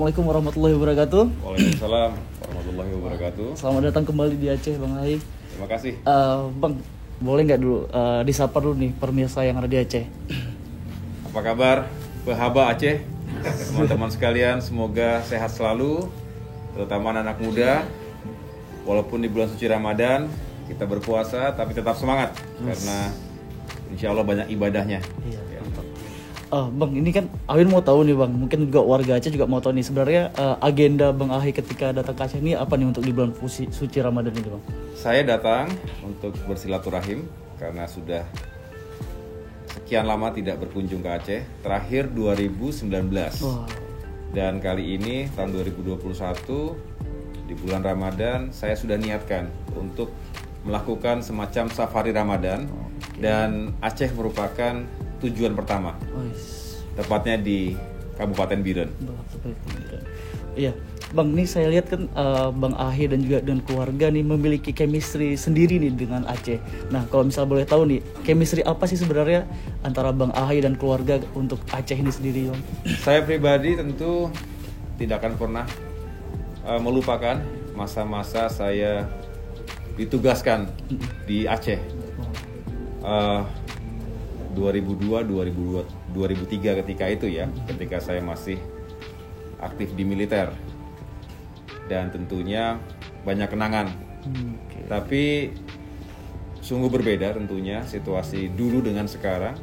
Assalamualaikum warahmatullahi wabarakatuh. Waalaikumsalam warahmatullahi wabarakatuh. Selamat datang kembali di Aceh, Bang Ahi. Terima kasih. Bang, boleh nggak dulu disapa dulu nih pemirsa yang ada di Aceh? Apa kabar, Pehaba Aceh? Teman-teman sekalian, semoga sehat selalu, terutama anak muda. Walaupun di bulan suci Ramadan kita berpuasa, tapi tetap semangat karena insya Allah banyak ibadahnya. Iya, mantap. Bang, ini kan Awin mau tahu nih Bang, mungkin juga warga Aceh juga mau tahu nih sebenarnya agenda Bang Ahi ketika datang ke Aceh ini apa nih untuk di bulan suci Ramadan ini Bang? Saya datang untuk bersilaturahim karena sudah sekian lama tidak berkunjung ke Aceh, terakhir 2019. Wow. Dan kali ini tahun 2021 di bulan Ramadan saya sudah niatkan untuk melakukan semacam safari Ramadan. Dan Aceh merupakan tujuan pertama, tepatnya di Kabupaten Biren. Iya, Bang, nih saya lihat kan Bang Ahi dan juga dengan keluarga nih memiliki chemistry sendiri nih dengan Aceh. Nah, kalau misal boleh tahu nih, chemistry apa sih sebenarnya antara Bang Ahi dan keluarga untuk Aceh ini sendiri, Bang? Saya pribadi tentu tidak akan pernah melupakan masa-masa saya ditugaskan di Aceh. 2002, 2003 ketika itu ya, ketika saya masih aktif di militer. Dan tentunya banyak kenangan. Tapi sungguh berbeda tentunya situasi dulu dengan sekarang.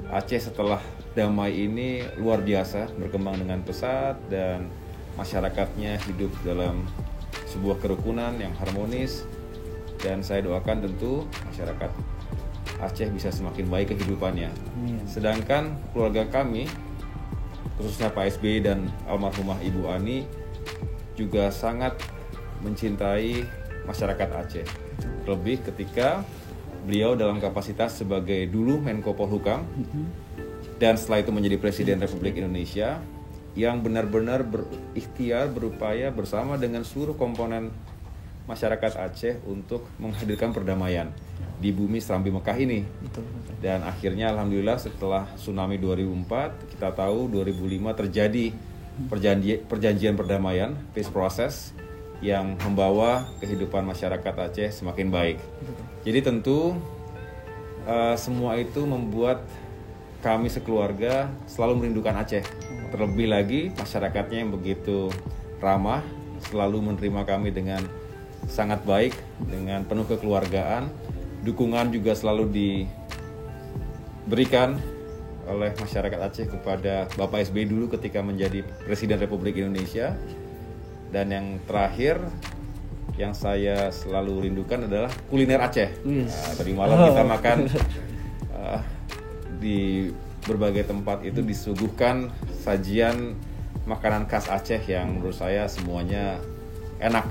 Aceh setelah damai ini luar biasa, berkembang dengan pesat dan masyarakatnya hidup dalam sebuah kerukunan yang harmonis. Dan saya doakan tentu masyarakat Aceh bisa semakin baik kehidupannya. Sedangkan keluarga kami, khususnya Pak SBY dan almarhumah Ibu Ani, juga sangat mencintai masyarakat Aceh. Terlebih ketika beliau dalam kapasitas sebagai dulu Menko Polhukam dan setelah itu menjadi Presiden Republik Indonesia yang benar-benar berikhtiar, berupaya bersama dengan seluruh komponen masyarakat Aceh untuk menghadirkan perdamaian di bumi Serambi Mekah ini. Dan akhirnya alhamdulillah setelah tsunami 2004, kita tahu 2005 terjadi perjanjian perdamaian, peace process, yang membawa kehidupan masyarakat Aceh semakin baik. Jadi tentu semua itu membuat kami sekeluarga selalu merindukan Aceh. Terlebih lagi masyarakatnya yang begitu ramah, selalu menerima kami dengan sangat baik, dengan penuh kekeluargaan. Dukungan juga selalu diberikan oleh masyarakat Aceh kepada Bapak SBY dulu ketika menjadi Presiden Republik Indonesia. Dan yang terakhir yang saya selalu rindukan adalah kuliner Aceh. Tadi malam kita makan di berbagai tempat itu disuguhkan sajian makanan khas Aceh yang menurut saya semuanya enak.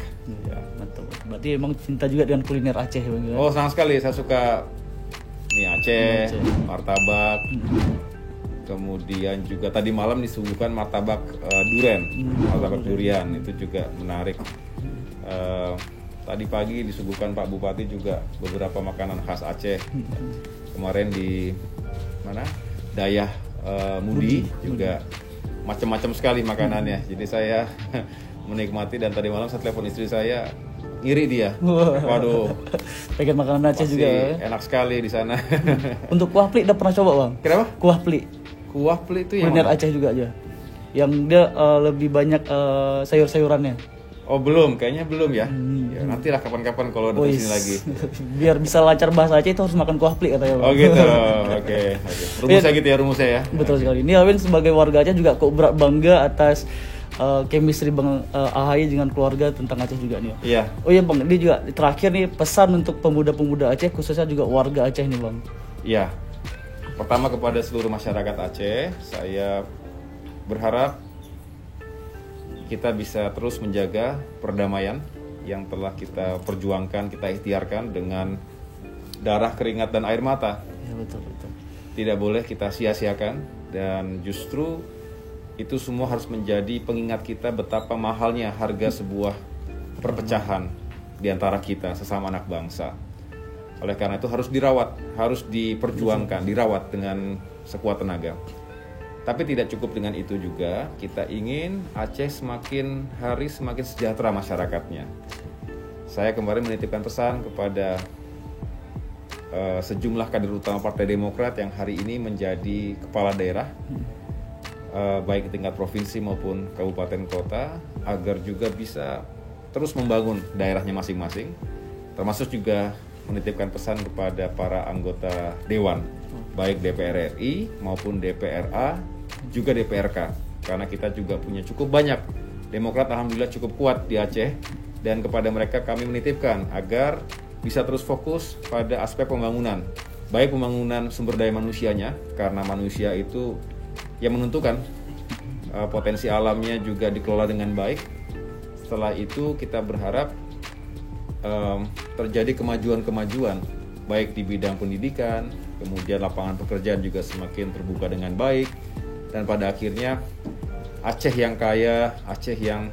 Mantap. Berarti emang cinta juga dengan kuliner Aceh, Bang? Oh, sangat sekali. Saya suka mie Aceh, martabak. Kemudian juga tadi malam disuguhkan martabak martabak durian, itu juga menarik. Tadi pagi disuguhkan Pak Bupati juga beberapa makanan khas Aceh. Kemarin di mana? Dayah Mudi juga macam-macam sekali makanannya. Jadi saya menikmati, dan tadi malam saya telepon istri saya, ngiri dia. Waduh, pengen makanan Aceh juga. Enak sekali di sana. Untuk kuah pli udah pernah coba, Bang? Kenapa? Kuah pli. Kuah pli itu yang kuliner Aceh juga aja. Yang dia lebih banyak sayur-sayurannya. Oh, belum, kayaknya belum ya. Ya nantilah kapan-kapan kalau ada sini lagi. Biar bisa lancar bahasa Aceh itu harus makan kuah pli katanya, Bang. Oh gitu. Oke. Rumusnya gitu ya, rumusnya ya. Betul sekali. Ini Awin sebagai warga Aceh juga kok bangga atas chemistry Bang Ahi dengan keluarga tentang Aceh juga nih. Iya. Oh iya Bang, ini juga terakhir nih pesan untuk pemuda-pemuda Aceh, khususnya juga warga Aceh nih Bang. Iya. Pertama kepada seluruh masyarakat Aceh, saya berharap kita bisa terus menjaga perdamaian yang telah kita perjuangkan, kita ikhtiarkan dengan darah, keringat, dan air mata. Iya, betul. Tidak boleh kita sia-siakan, dan justru itu semua harus menjadi pengingat kita betapa mahalnya harga sebuah perpecahan di antara kita sesama anak bangsa. Oleh karena itu harus dirawat, harus diperjuangkan, dirawat dengan sekuat tenaga. Tapi tidak cukup dengan itu juga, kita ingin Aceh semakin hari semakin sejahtera masyarakatnya. Saya kemarin menitipkan pesan kepada sejumlah kader utama Partai Demokrat yang hari ini menjadi kepala daerah, baik di tingkat provinsi maupun kabupaten kota, agar juga bisa terus membangun daerahnya masing-masing, termasuk juga menitipkan pesan kepada para anggota Dewan, baik DPR RI maupun DPRA, juga DPRK, karena kita juga punya cukup banyak Demokrat, alhamdulillah cukup kuat di Aceh, dan kepada mereka kami menitipkan agar bisa terus fokus pada aspek pembangunan, baik pembangunan sumber daya manusianya, karena manusia itu yang menentukan, potensi alamnya juga dikelola dengan baik. Setelah itu kita berharap terjadi kemajuan-kemajuan baik di bidang pendidikan, kemudian lapangan pekerjaan juga semakin terbuka dengan baik, dan pada akhirnya Aceh yang kaya, Aceh yang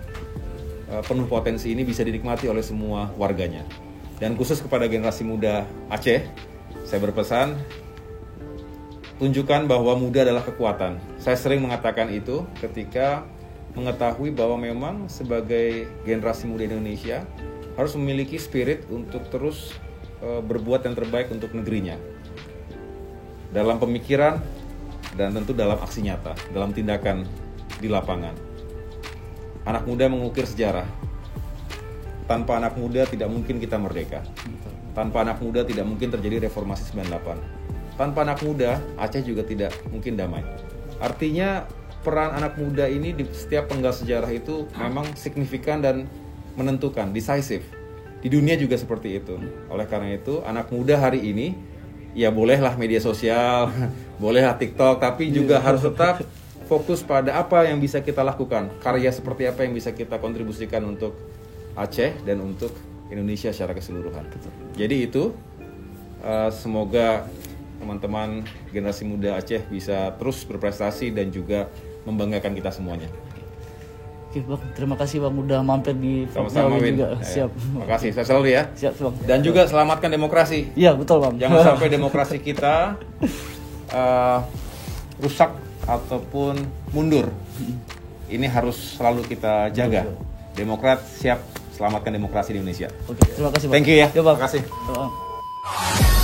penuh potensi ini bisa dinikmati oleh semua warganya. Dan khusus kepada generasi muda Aceh, saya berpesan, tunjukkan bahwa muda adalah kekuatan. Saya sering mengatakan itu ketika mengetahui bahwa memang sebagai generasi muda Indonesia harus memiliki spirit untuk terus berbuat yang terbaik untuk negerinya. Dalam pemikiran dan tentu dalam aksi nyata, dalam tindakan di lapangan. Anak muda mengukir sejarah. Tanpa anak muda tidak mungkin kita merdeka. Tanpa anak muda tidak mungkin terjadi reformasi 98. Tanpa anak muda, Aceh juga tidak mungkin damai. Artinya peran anak muda ini di setiap penggal sejarah itu memang signifikan dan menentukan, decisive. Di dunia juga seperti itu. Oleh karena itu, anak muda hari ini, ya bolehlah media sosial, bolehlah TikTok, tapi juga harus tetap fokus pada apa yang bisa kita lakukan, karya seperti apa yang bisa kita kontribusikan untuk Aceh dan untuk Indonesia secara keseluruhan. Jadi itu, semoga teman-teman generasi muda Aceh bisa terus berprestasi dan juga membanggakan kita semuanya. Oke Bang, terima kasih Bang udah mampir di Sama-sama Win. juga. Siap. Terima kasih, saya selalu ya. Siap Bang. Dan juga selamatkan demokrasi. Iya betul Bang. Jangan sampai demokrasi kita rusak ataupun mundur. Ini harus selalu kita jaga. Demokrat siap selamatkan demokrasi di Indonesia. Oke, terima kasih Bang. Thank you ya. Bang. Terima kasih. Bang.